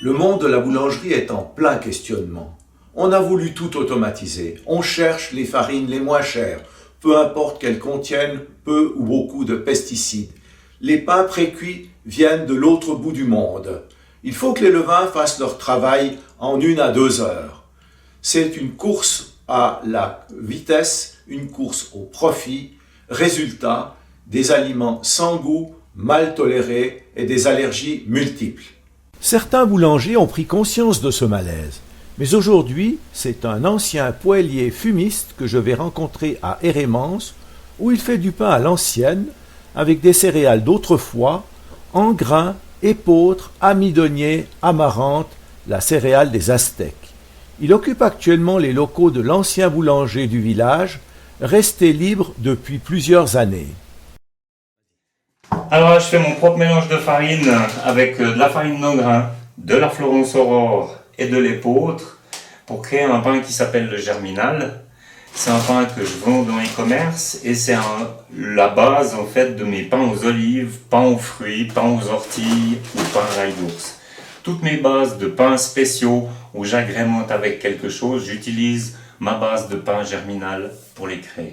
Le monde de la boulangerie est en plein questionnement. On a voulu tout automatiser. On cherche les farines les moins chères, peu importe qu'elles contiennent peu ou beaucoup de pesticides. Les pains précuits viennent de l'autre bout du monde. Il faut que les levains fassent leur travail en 1 à 2 heures. C'est une course à la vitesse, une course au profit. Résultat, des aliments sans goût, mal tolérés et des allergies multiples. Certains boulangers ont pris conscience de ce malaise. Mais aujourd'hui, c'est un ancien poêlier fumiste que je vais rencontrer à Hérémence, où il fait du pain à l'ancienne, avec des céréales d'autrefois, en grains, épeautre, amidonnier, amarante, la céréale des Aztèques. Il occupe actuellement les locaux de l'ancien boulanger du village, resté libre depuis plusieurs années. Alors là, je fais mon propre mélange de farine avec de la farine non grain, de la Florence Aurore et de l'épeautre pour créer un pain qui s'appelle le germinal. C'est un pain que je vends dans les commerces et c'est la base en fait de mes pains aux olives, pains aux fruits, pains aux orties ou pain à l'ail d'ours. Toutes mes bases de pains spéciaux où j'agrémente avec quelque chose, j'utilise ma base de pain germinal pour les créer.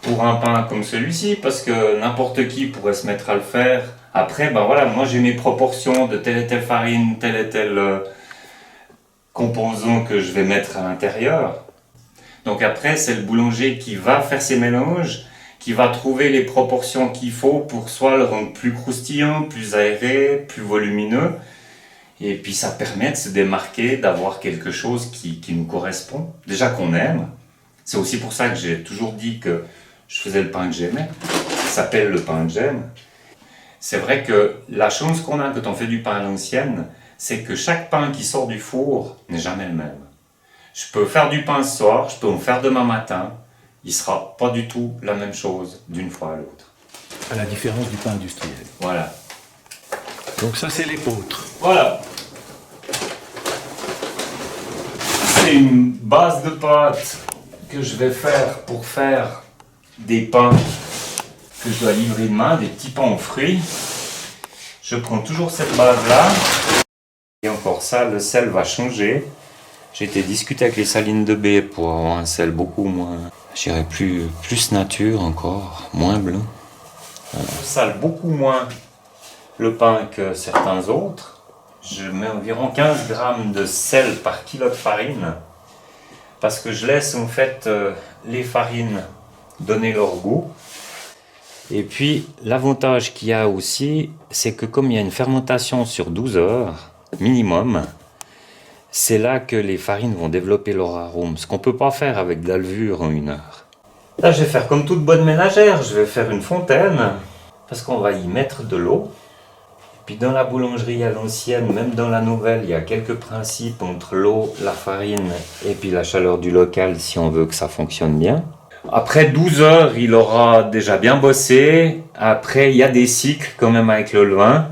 Pour un pain comme celui-ci, parce que n'importe qui pourrait se mettre à le faire. Après, ben voilà, moi j'ai mes proportions de telle et telle farine, tel et tel composant que je vais mettre à l'intérieur. Donc après, c'est le boulanger qui va faire ses mélanges, qui va trouver les proportions qu'il faut pour soit le rendre plus croustillant, plus aéré, plus volumineux. Et puis ça permet de se démarquer, d'avoir quelque chose qui nous correspond, déjà qu'on aime. C'est aussi pour ça que j'ai toujours dit que je faisais le pain que j'aimais. Ça s'appelle le pain que j'aime. C'est vrai que la chance qu'on a quand on fait du pain à l'ancienne, c'est que chaque pain qui sort du four n'est jamais le même. Je peux faire du pain ce soir, je peux en faire demain matin. Il ne sera pas du tout la même chose d'une fois à l'autre. À la différence du pain industriel. Voilà. Donc ça, c'est l'épeautre. Voilà. C'est une base de pâte que je vais faire pour faire des pains que je dois livrer demain, des petits pains aux fruits. Je prends toujours cette base-là. Et encore ça, le sel va changer. J'ai été discuter avec les salines de baie pour avoir un sel beaucoup moins, je dirais plus nature encore, moins blanc. Je sale beaucoup moins le pain que certains autres. Je mets environ 15 grammes de sel par kilo de farine parce que je laisse en fait les farines donner leur goût. Et puis l'avantage qu'il y a aussi, c'est que comme il y a une fermentation sur 12 heures minimum, c'est là que les farines vont développer leur arôme, ce qu'on ne peut pas faire avec de la levure en 1 heure. Là je vais faire comme toute bonne ménagère, je vais faire une fontaine parce qu'on va y mettre de l'eau. Puis dans la boulangerie à l'ancienne, même dans la nouvelle, il y a quelques principes entre l'eau, la farine et puis la chaleur du local si on veut que ça fonctionne bien. Après 12 heures, il aura déjà bien bossé. Après, il y a des cycles quand même avec le levain.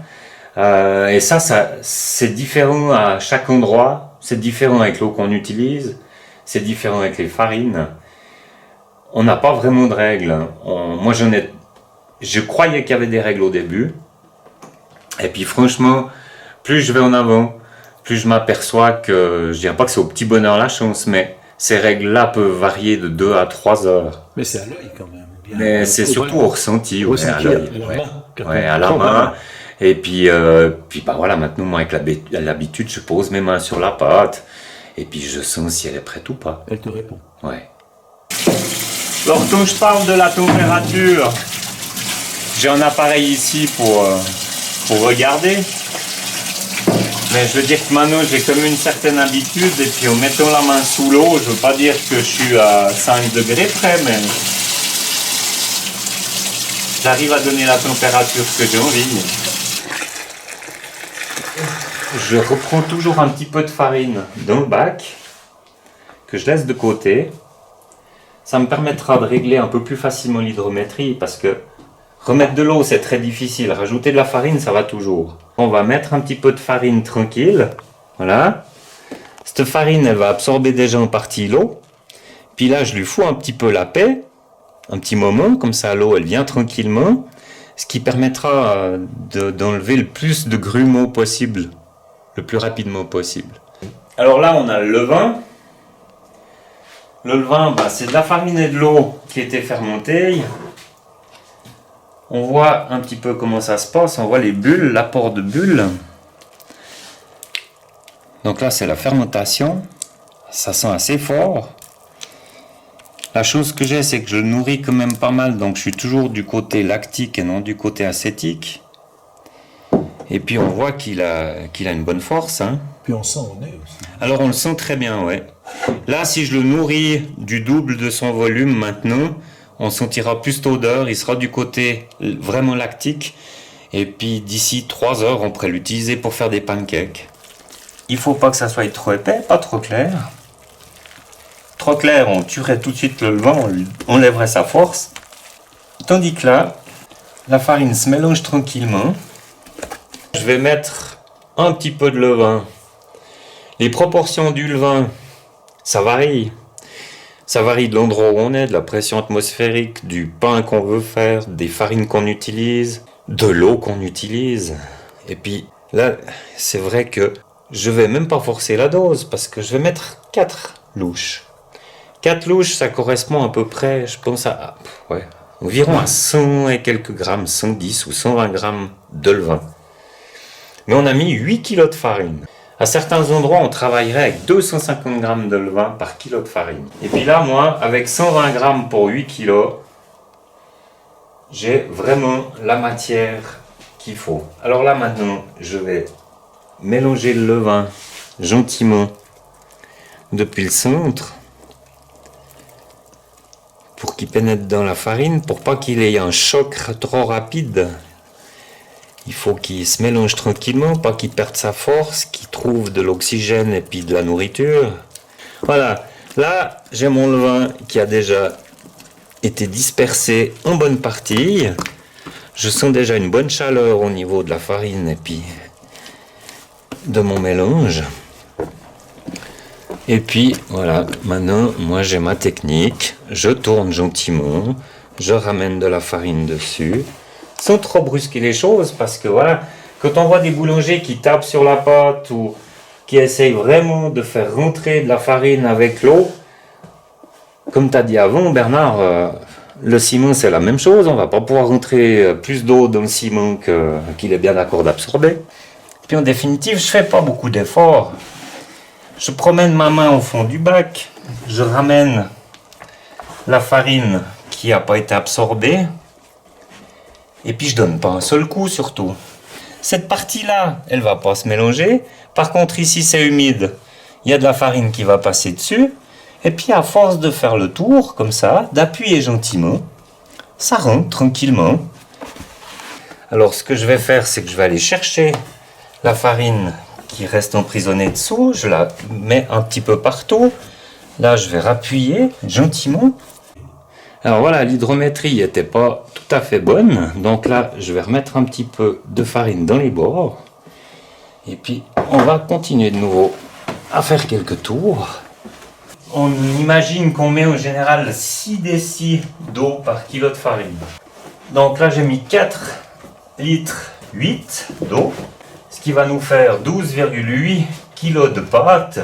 Et ça c'est différent à chaque endroit. C'est différent avec l'eau qu'on utilise. C'est différent avec les farines. On n'a pas vraiment de règles. Je croyais qu'il y avait des règles au début. Et puis franchement, plus je vais en avant, plus je m'aperçois que, je dirais pas que c'est au petit bonheur la chance, mais ces règles-là peuvent varier de 2 à 3 heures. Mais c'est à l'œil quand même. Bien. Mais c'est surtout au ressenti, Ressenti, à l'œil. Ouais, à la main. Et puis bah voilà, maintenant moi avec l'habitude, je pose mes mains sur la pâte et puis je sens si elle est prête ou pas. Elle te répond. Ouais. Alors quand je parle de la température, j'ai un appareil ici pour regarder. Mais je veux dire que maintenant j'ai comme une certaine habitude et puis en mettant la main sous l'eau, je veux pas dire que je suis à 5 degrés près, mais j'arrive à donner la température que j'ai envie. Je reprends toujours un petit peu de farine dans le bac que je laisse de côté. Ça me permettra de régler un peu plus facilement l'hydrométrie parce que remettre de l'eau c'est très difficile, rajouter de la farine ça va toujours. On va mettre un petit peu de farine tranquille, voilà. Cette farine elle va absorber déjà en partie l'eau. Puis là je lui fous un petit peu la paix, un petit moment, comme ça l'eau elle vient tranquillement. Ce qui permettra d'enlever le plus de grumeaux possible le plus rapidement possible. Alors là, on a le levain. Le levain, c'est de la farine et de l'eau qui était fermentée. On voit un petit peu comment ça se passe. On voit les bulles, l'apport de bulles. Donc là, c'est la fermentation. Ça sent assez fort. La chose que j'ai, c'est que je le nourris quand même pas mal. Donc je suis toujours du côté lactique et non du côté acétique. Et puis on voit qu'il a une bonne force. Hein. Puis on sent au nez aussi. Alors on le sent très bien, ouais. Là, si je le nourris du double de son volume maintenant, on sentira plus d'odeur, il sera du côté vraiment lactique. Et puis d'ici 3 heures, on pourrait l'utiliser pour faire des pancakes. Il faut pas que ça soit trop épais, pas trop clair. Trop clair, on tuerait tout de suite le levain, on enlèverait sa force. Tandis que là, la farine se mélange tranquillement. Je vais mettre un petit peu de levain. Les proportions du levain, ça varie. Ça varie de l'endroit où on est, de la pression atmosphérique, du pain qu'on veut faire, des farines qu'on utilise, de l'eau qu'on utilise. Et puis là, c'est vrai que je vais même pas forcer la dose parce que je vais mettre 4 louches. 4 louches, ça correspond à peu près, je pense, environ à 100 et quelques grammes, 110 ou 120 grammes de levain. Mais on a mis 8 kg de farine. À certains endroits, on travaillerait avec 250 grammes de levain par kilo de farine. Et puis là, moi, avec 120 grammes pour 8 kg, j'ai vraiment la matière qu'il faut. Alors là, maintenant, je vais mélanger le levain gentiment depuis le centre pour qu'il pénètre dans la farine, pour pas qu'il ait un choc trop rapide. Il faut qu'il se mélange tranquillement, pas qu'il perde sa force, qu'il trouve de l'oxygène et puis de la nourriture. Voilà, là j'ai mon levain qui a déjà été dispersé en bonne partie. Je sens déjà une bonne chaleur au niveau de la farine et puis de mon mélange. Et puis voilà, maintenant moi j'ai ma technique, je tourne gentiment, je ramène de la farine dessus, sans trop brusquer les choses, parce que voilà, quand on voit des boulangers qui tapent sur la pâte ou qui essayent vraiment de faire rentrer de la farine avec l'eau, comme tu as dit avant Bernard, le ciment c'est la même chose, on va pas pouvoir rentrer plus d'eau dans le ciment qu'il est bien d'accord d'absorber. Puis en définitive, je fais pas beaucoup d'efforts. Je promène ma main au fond du bac, je ramène la farine qui n'a pas été absorbée, et puis je donne pas un seul coup surtout. Cette partie-là, elle va pas se mélanger. Par contre, ici c'est humide, il y a de la farine qui va passer dessus, et puis à force de faire le tour, comme ça, d'appuyer gentiment, ça rentre tranquillement. Alors ce que je vais faire, c'est que je vais aller chercher la farine qui reste emprisonnée dessous, je la mets un petit peu partout. Là, je vais rappuyer gentiment. Alors voilà, l'hydrométrie n'était pas tout à fait bonne. Donc là, je vais remettre un petit peu de farine dans les bords. Et puis, on va continuer de nouveau à faire quelques tours. On imagine qu'on met en général 6 décis d'eau par kilo de farine. Donc là, j'ai mis 4 litres 8 d'eau. Ce qui va nous faire 12,8 kg de pâte.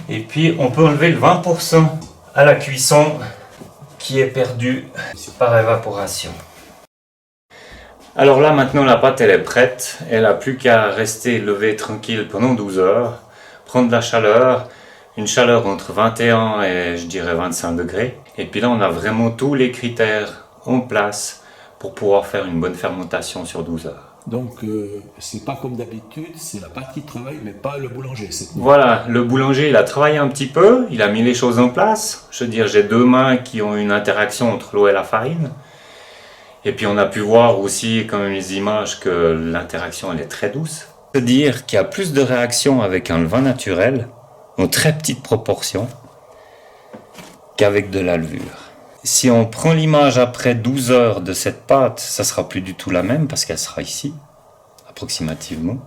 Et puis on peut enlever le 20% à la cuisson qui est perdu par évaporation. Alors là maintenant la pâte elle est prête. Elle n'a plus qu'à rester levée tranquille pendant 12 heures. Prendre de la chaleur. Une chaleur entre 21 et je dirais 25 degrés. Et puis là on a vraiment tous les critères en place pour pouvoir faire une bonne fermentation sur 12 heures. Donc, c'est pas comme d'habitude, c'est la pâte qui travaille, mais pas le boulanger. Voilà, le boulanger, il a travaillé un petit peu, il a mis les choses en place. Je veux dire, j'ai 2 mains qui ont une interaction entre l'eau et la farine. Et puis, on a pu voir aussi, quand même, les images, que l'interaction, elle est très douce. C'est-à-dire qu'il y a plus de réaction avec un levain naturel, en très petite proportion, qu'avec de la levure. Si on prend l'image après 12 heures de cette pâte, ça sera plus du tout la même parce qu'elle sera ici, approximativement.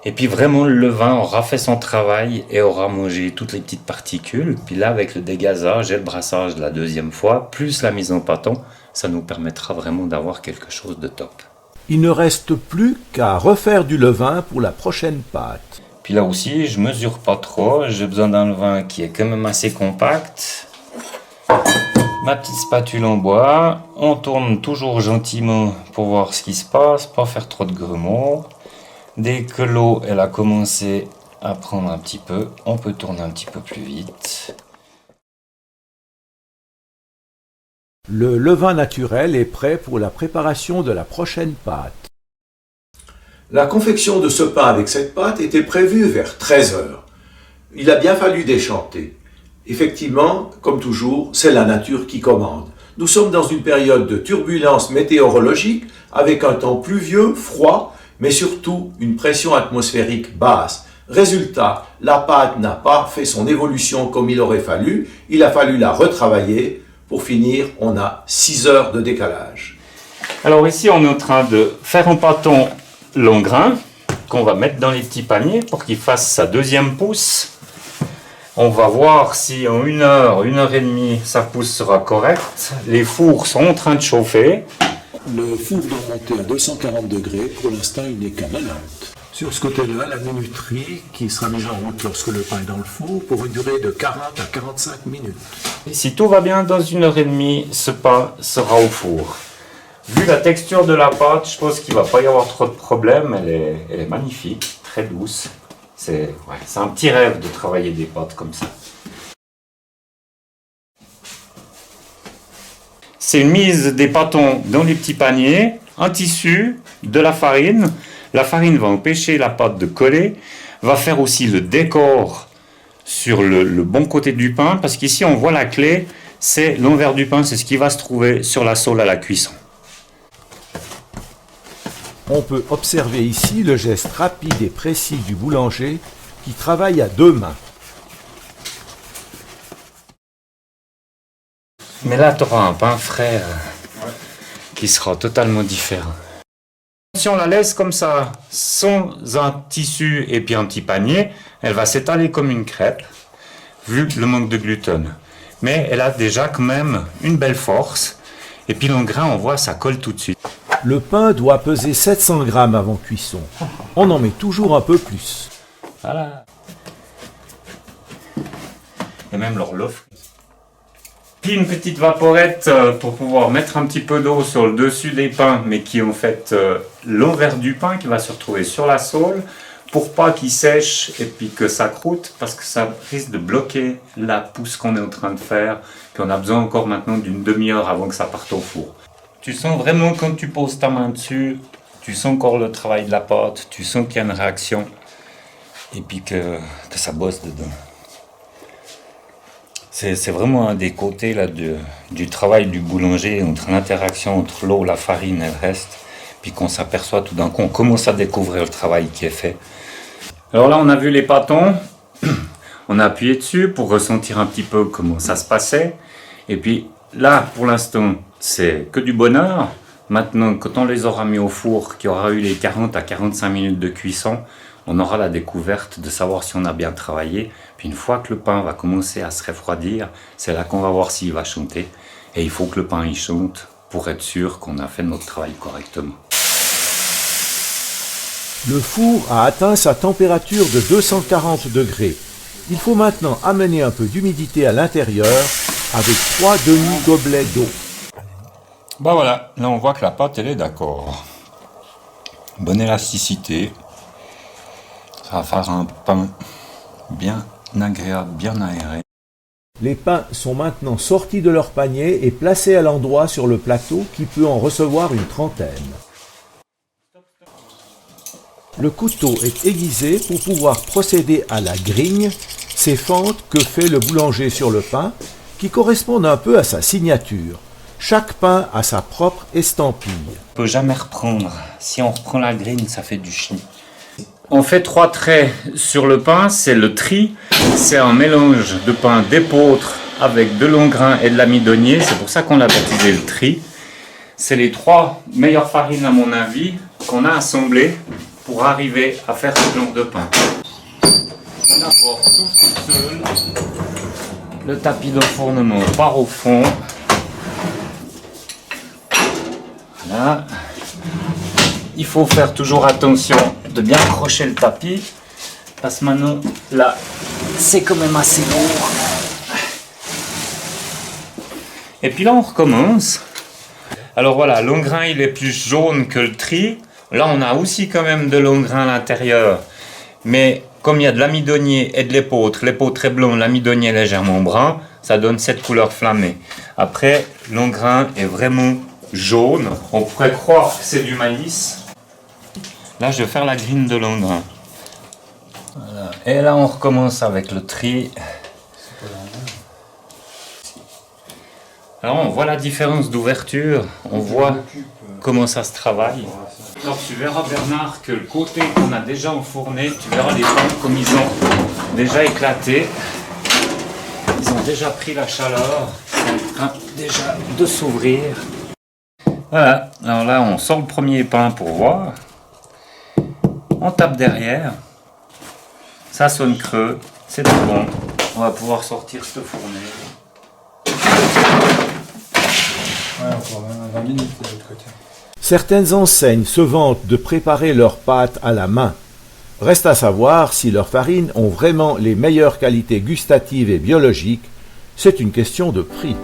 Et puis vraiment le levain aura fait son travail et aura mangé toutes les petites particules. Puis là avec le dégazage et le brassage de la deuxième fois, plus la mise en pâton, ça nous permettra vraiment d'avoir quelque chose de top. Il ne reste plus qu'à refaire du levain pour la prochaine pâte. Puis là aussi, je mesure pas trop, j'ai besoin d'un levain qui est quand même assez compact. Ma petite spatule en bois, on tourne toujours gentiment pour voir ce qui se passe, pas faire trop de grumeaux. Dès que l'eau elle a commencé à prendre un petit peu, on peut tourner un petit peu plus vite. Le levain naturel est prêt pour la préparation de la prochaine pâte. La confection de ce pain avec cette pâte était prévue vers 13 heures. Il a bien fallu déchanter. Effectivement, comme toujours, c'est la nature qui commande. Nous sommes dans une période de turbulence météorologique avec un temps pluvieux, froid, mais surtout une pression atmosphérique basse. Résultat, la pâte n'a pas fait son évolution comme il aurait fallu. Il a fallu la retravailler. Pour finir, on a 6 heures de décalage. Alors ici, on est en train de faire un pâton long grain qu'on va mettre dans les petits paniers pour qu'il fasse sa deuxième pousse. On va voir si en 1 heure, 1 heure et demie, sa pousse sera correcte. Les fours sont en train de chauffer. Le four doit monter à 240 degrés. Pour l'instant, il n'est qu'à 90. Sur ce côté-là, la minuterie qui sera mise en route lorsque le pain est dans le four pour une durée de 40 à 45 minutes. Et si tout va bien, dans 1 heure et demie, ce pain sera au four. Vu la texture de la pâte, je pense qu'il ne va pas y avoir trop de problèmes. Elle est magnifique, très douce. C'est un petit rêve de travailler des pâtes comme ça. C'est une mise des pâtons dans les petits paniers, un tissu, de la farine. La farine va empêcher la pâte de coller, va faire aussi le décor sur le bon côté du pain, parce qu'ici on voit la clé, c'est l'envers du pain, c'est ce qui va se trouver sur la sole à la cuisson. On peut observer ici le geste rapide et précis du boulanger qui travaille à 2 mains. Mais là, tu auras un pain frais qui sera totalement différent. Si on la laisse comme ça, sans un tissu et puis un petit panier, elle va s'étaler comme une crêpe, vu le manque de gluten. Mais elle a déjà quand même une belle force. Et puis le grain, on voit, ça colle tout de suite. Le pain doit peser 700 grammes avant cuisson. On en met toujours un peu plus. Voilà. Et même l'horloge. Puis une petite vaporette pour pouvoir mettre un petit peu d'eau sur le dessus des pains, mais qui est en fait l'envers du pain qui va se retrouver sur la sole, pour pas qu'il sèche et puis que ça croûte, parce que ça risque de bloquer la pousse qu'on est en train de faire. Puis on a besoin encore maintenant d'une demi-heure avant que ça parte au four. Tu sens vraiment quand tu poses ta main dessus, tu sens encore le travail de la pâte, tu sens qu'il y a une réaction et puis que ça bosse dedans. C'est vraiment un des côtés là, du travail du boulanger, entre l'interaction entre l'eau, la farine et le reste, puis qu'on s'aperçoit tout d'un coup, on commence à découvrir le travail qui est fait. Alors là, on a vu les pâtons, on a appuyé dessus pour ressentir un petit peu comment ça se passait, et puis là, pour l'instant, c'est que du bonheur. Maintenant, quand on les aura mis au four, qu'il y aura eu les 40 à 45 minutes de cuisson, on aura la découverte de savoir si on a bien travaillé. Puis une fois que le pain va commencer à se refroidir, c'est là qu'on va voir s'il va chanter. Et il faut que le pain y chante pour être sûr qu'on a fait notre travail correctement. Le four a atteint sa température de 240 degrés. Il faut maintenant amener un peu d'humidité à l'intérieur avec 3 demi-gobelets d'eau. Bah voilà, là on voit que la pâte elle est d'accord. Bonne élasticité. Ça va faire un pain bien agréable, bien aéré. Les pains sont maintenant sortis de leur panier et placés à l'endroit sur le plateau qui peut en recevoir une trentaine. Le couteau est aiguisé pour pouvoir procéder à la grigne, ces fentes que fait le boulanger sur le pain, qui correspondent un peu à sa signature. Chaque pain a sa propre estampille. On peut jamais reprendre. Si on reprend la grigne, ça fait du chenille. On fait 3 traits sur le pain, c'est le tri. C'est un mélange de pain d'épeautre avec de long grain et de l'amidonnier. C'est pour ça qu'on l'a baptisé le tri. C'est les 3 meilleures farines à mon avis qu'on a assemblées pour arriver à faire ce genre de pain. On apporte tout seul. Le tapis d'enfournement part au fond. Voilà. il faut faire toujours attention de bien accrocher le tapis. Parce que maintenant, là, c'est quand même assez lourd. Et puis là, on recommence. Alors voilà, l'ongrain, il est plus jaune que le tri. Là, on a aussi quand même de l'ongrain à l'intérieur. Mais comme il y a de l'amidonnier et de l'épeautre est blond, l'amidonnier légèrement brun, ça donne cette couleur flammée. Après, l'ongrain est vraiment jaune. On pourrait croire que c'est du maïs. Là, je vais faire la grine de l'ongrain. Voilà. Et là, on recommence avec le tri. Alors, on voit la différence d'ouverture. On voit comment ça se travaille. Alors, tu verras, Bernard, que le côté qu'on a déjà enfourné, tu verras les pans comme ils ont déjà éclaté. Ils ont déjà pris la chaleur. C'est en train déjà de s'ouvrir. Voilà. Alors là, on sort le premier pain pour voir. On tape derrière. Ça sonne creux. C'est tout bon. On va pouvoir sortir cette fournaise. Ouais, encore 20 minutes de l'autre côté. Certaines enseignes se vantent de préparer leurs pâtes à la main. Reste à savoir si leurs farines ont vraiment les meilleures qualités gustatives et biologiques. C'est une question de prix.